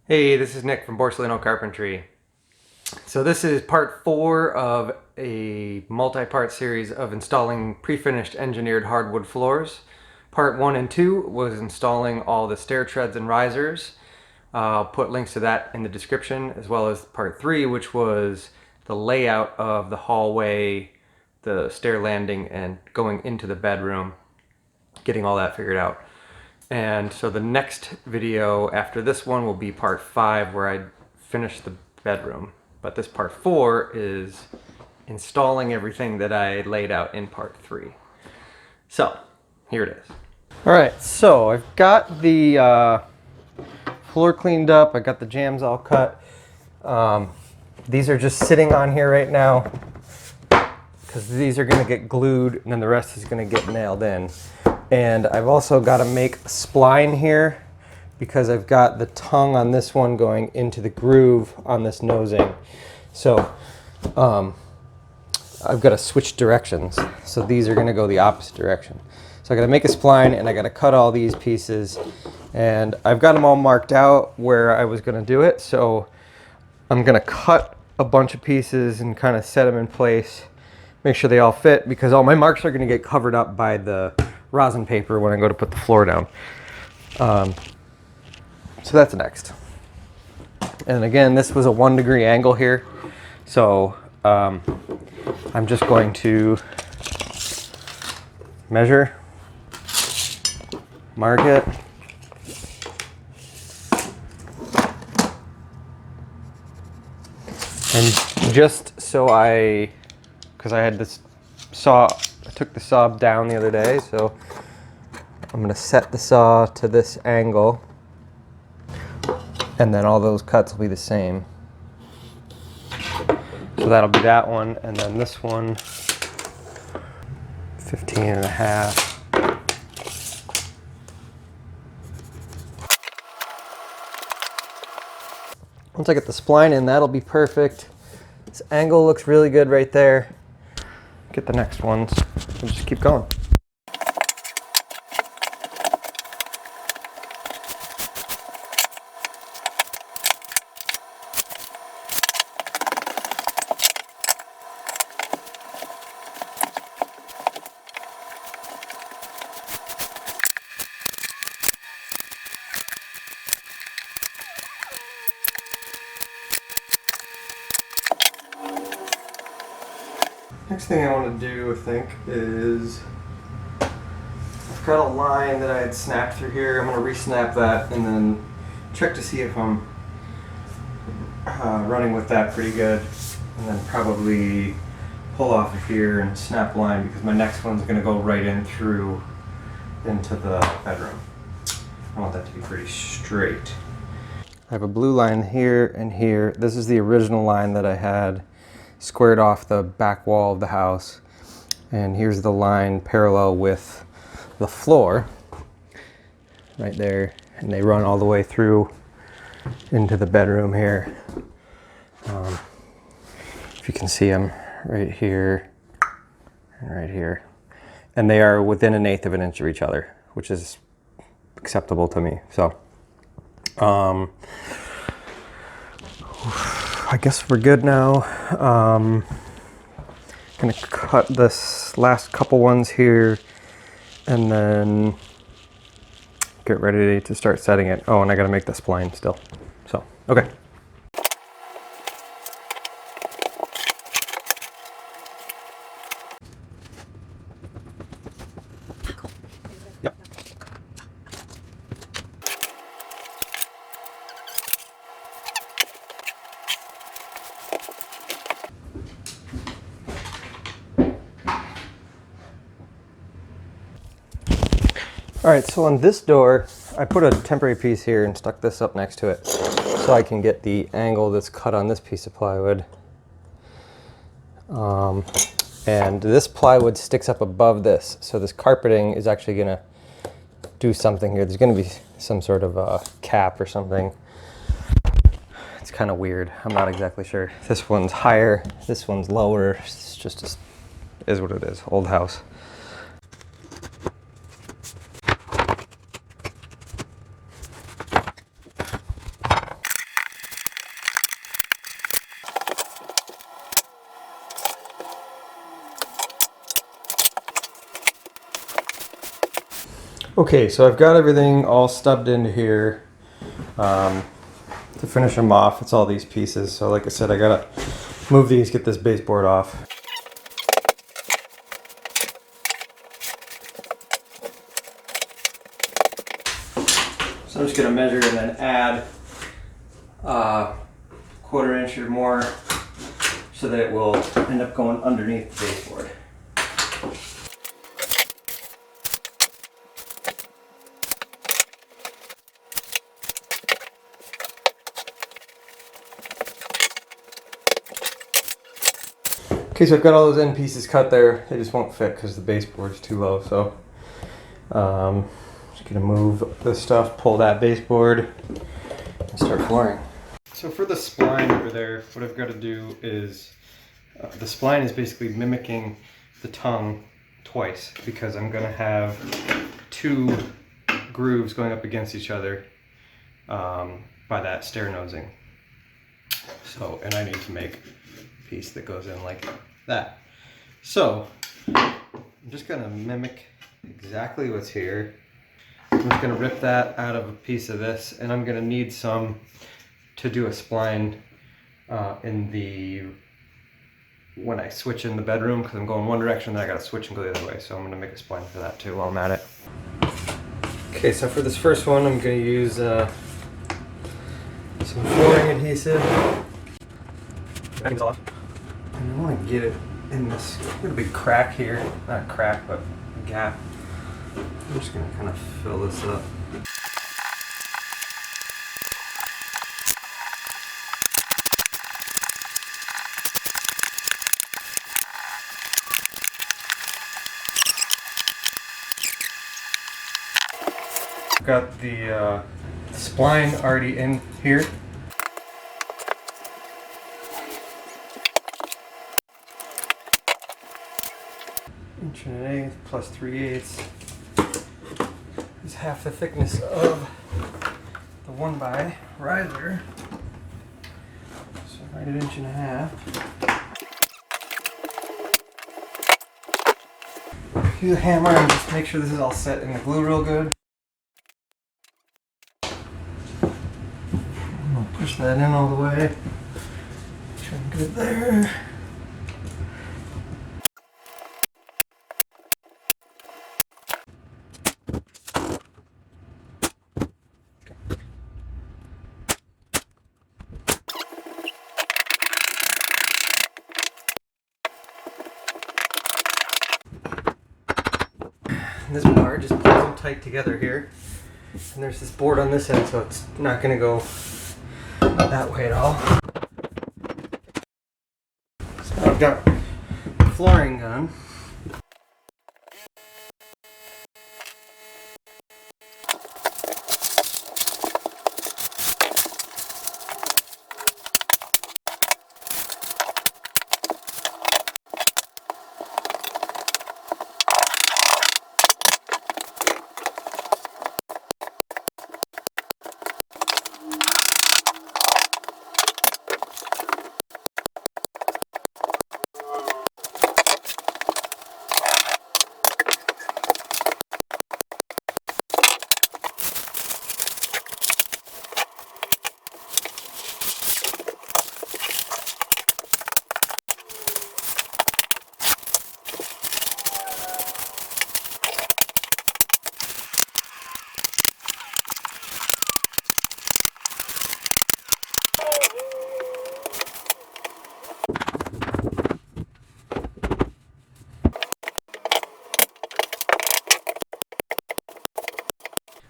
Hey, this is Nick from Borsellino Carpentry. So this is part 4 of a multi-part series of installing pre-finished engineered hardwood floors. Part 1 and 2 was installing all the stair treads and risers. I'll put links to that in the description, as well as part 3, which was the layout of the hallway, the stair landing, and going into the bedroom, getting all that figured out. And so the next video after this one will be part 5, where I finish the bedroom. But this part 4 is installing everything that I laid out in part 3. So here it is. All right, so I've got the floor cleaned up. I got the jambs all cut. These are just sitting on here right now because these are going to get glued and then the rest is going to get nailed in. And I've also got to make a spline here because I've got the tongue on this one going into the groove on this nosing. So I've got to switch directions. So these are going to go the opposite direction. So I got to make a spline and I got to cut all these pieces. And I've got them all marked out where I was going to do it. So I'm going to cut a bunch of pieces and kind of set them in place, make sure they all fit, because all my marks are going to get covered up by the rosin paper when I go to put the floor down. So that's next. And again, this was a 1 degree angle here. So I'm just going to measure, mark it, and just so because I had this saw, I took the saw down the other day, so I'm going to set the saw to this angle, and then all those cuts will be the same. So that'll be that one, and then this one, 15.5. Once I get the spline in, that'll be perfect. This angle looks really good right there. Get the next ones and just keep going. Next thing I want to do, I think, is I've got a line that I had snapped through here. I'm going to re-snap that and then check to see if I'm running with that pretty good, and then probably pull off of here and snap line, because my next one's going to go right in through into the bedroom. I want that to be pretty straight. I have a blue line here and here. This is the original line that I had squared off the back wall of the house, and here's the line parallel with the floor right there, and they run all the way through into the bedroom here. If you can see them right here and right here, and they are within 1/8 of an inch of each other, which is acceptable to me. So I guess we're good now. Gonna cut this last couple ones here and then get ready to start setting it. Oh, and I gotta make the spline still. So, okay. Yep. All right, so on this door, I put a temporary piece here and stuck this up next to it so I can get the angle that's cut on this piece of plywood. And this plywood sticks up above this, so this carpeting is actually gonna do something here. There's gonna be some sort of a cap or something. It's kind of weird, I'm not exactly sure. This one's higher, this one's lower. It's just is what it is, old house. Okay, so I've got everything all stubbed into here to finish them off. It's all these pieces. So like I said, I gotta move these, get this baseboard off. So I'm just gonna measure and then add a 1/4 inch or more so that it will end up going underneath the baseboard. Okay, so I've got all those end pieces cut there. They just won't fit because the baseboard is too low. So just gonna move this stuff, pull that baseboard, and start flooring. So for the spline over there, what I've got to do is, the spline is basically mimicking the tongue twice because I'm gonna have 2 grooves going up against each other by that stair nosing. So, and I need to make a piece that goes in like that. So I'm just gonna mimic exactly what's here. I'm just gonna rip that out of a piece of this, and I'm gonna need some to do a spline when I switch in the bedroom, because I'm going one direction, then I gotta switch and go the other way. So I'm gonna make a spline for that too while I'm at it. Okay, so for this first one, I'm gonna use some flooring adhesive. And I want to get it in this little big crack here. Not crack, but gap. I'm just gonna kind of fill this up. Got the spline already in here. Inch and 1/8 plus 3/8 is half the thickness of the 1x riser. So right at 1.5 inches. Use a hammer and just make sure this is all set in the glue real good. I'll push that in all the way. Try and get it there. This bar just pulls them tight together here, and there's this board on this end, so it's not going to go that way at all. So I've got the flooring done.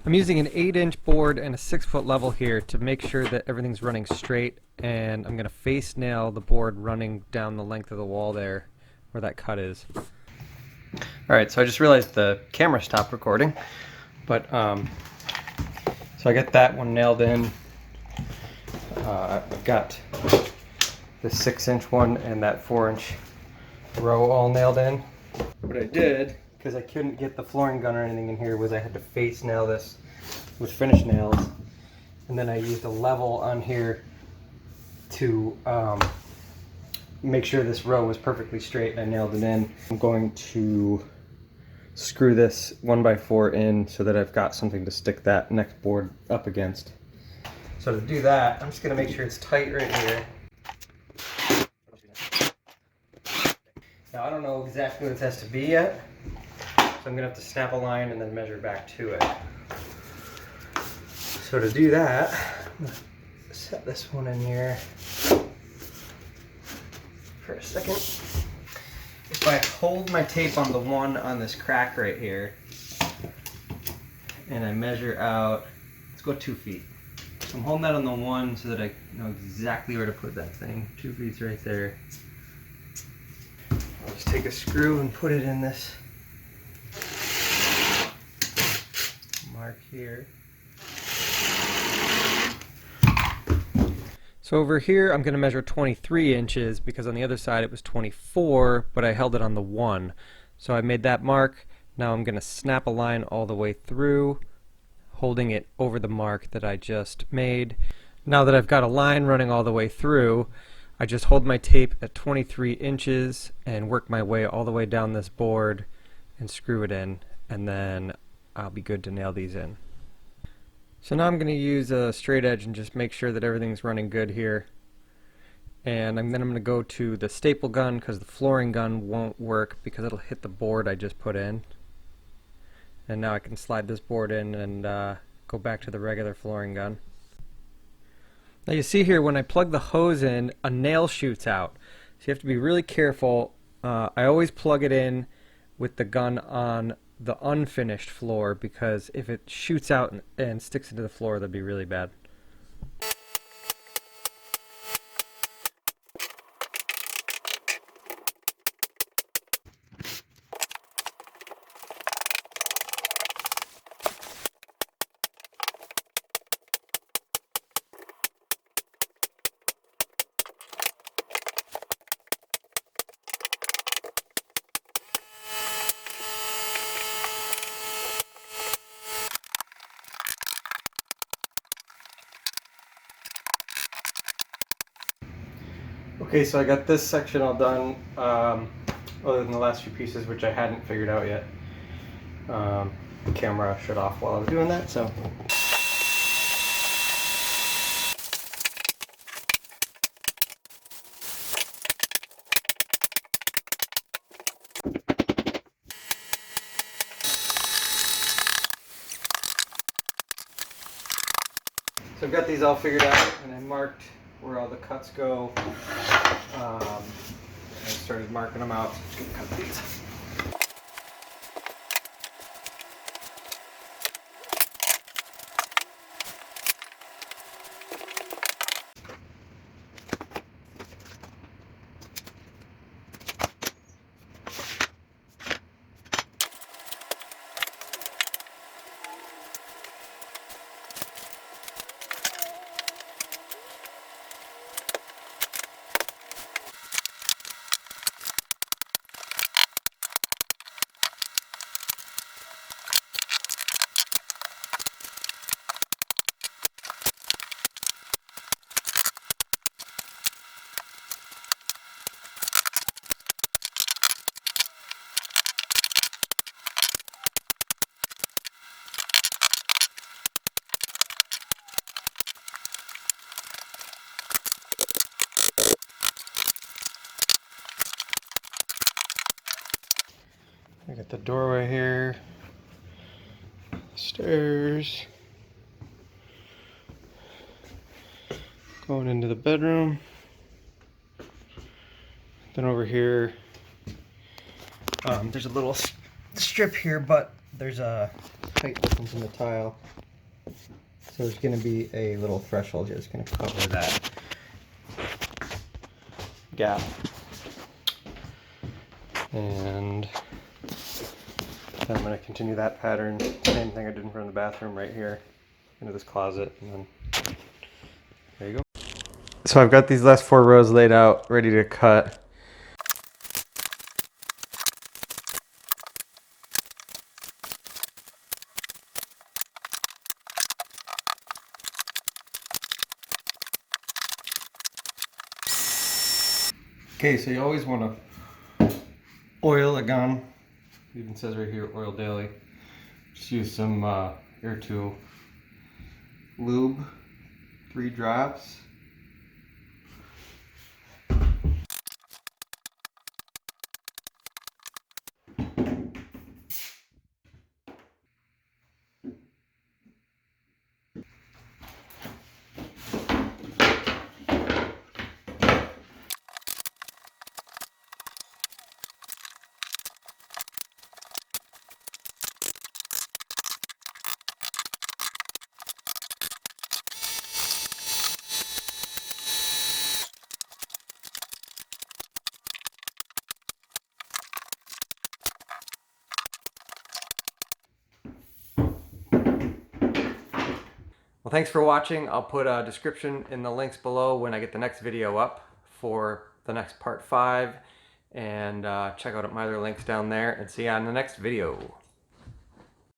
I'm using an 8-inch board and a 6-foot level here to make sure that everything's running straight, and I'm going to face nail the board running down the length of the wall there where that cut is. Alright, so I just realized the camera stopped recording, but so I got that one nailed in. I've got the 6-inch one and that 4-inch row all nailed in. What I did, because I couldn't get the flooring gun or anything in here, was I had to face nail this with finish nails, and then I used a level on here to make sure this row was perfectly straight, and I nailed it in. I'm going to screw this 1x4 in so that I've got something to stick that next board up against. So to do that, I'm just going to make sure it's tight right here. Now I don't know exactly what this has to be yet, so I'm going to have to snap a line and then measure back to it. So to do that, I'm going to set this one in here for a second. If I hold my tape on the one on this crack right here, and I measure out, let's go 2 feet. So I'm holding that on the one so that I know exactly where to put that thing. 2 feet's right there. I'll just take a screw and put it in this mark here. So over here I'm going to measure 23 inches because on the other side it was 24, but I held it on the 1. So I made that mark. Now I'm going to snap a line all the way through, holding it over the mark that I just made. Now that I've got a line running all the way through, I just hold my tape at 23 inches and work my way all the way down this board and screw it in, and then I'll be good to nail these in. So now I'm going to use a straight edge and just make sure that everything's running good here. And then I'm going to go to the staple gun because the flooring gun won't work because it'll hit the board I just put in. And now I can slide this board in and go back to the regular flooring gun. Now you see here when I plug the hose in, a nail shoots out. So you have to be really careful. I always plug it in with the gun on the unfinished floor because if it shoots out and sticks into the floor, that'd be really bad. Okay, so I got this section all done, other than the last few pieces which I hadn't figured out yet. The camera shut off while I was doing that, so. So I've got these all figured out and I marked where all the cuts go. I started marking them out. So I'm just gonna cut these. I got the doorway here, stairs, going into the bedroom. Then over here, there's a little strip here, but there's a height difference in the tile. So there's going to be a little threshold here that's going to cover that gap. And then I'm going to continue that pattern, same thing I did in front of the bathroom right here, into this closet, and then there you go. So I've got these last 4 rows laid out, ready to cut. Okay, so you always want to oil a gun Even says right here, oil daily. Just use some air tool lube, 3 drops. Well, thanks for watching. I'll put a description in the links below when I get the next video up for the next part 5. And check out my other links down there, and see you on the next video.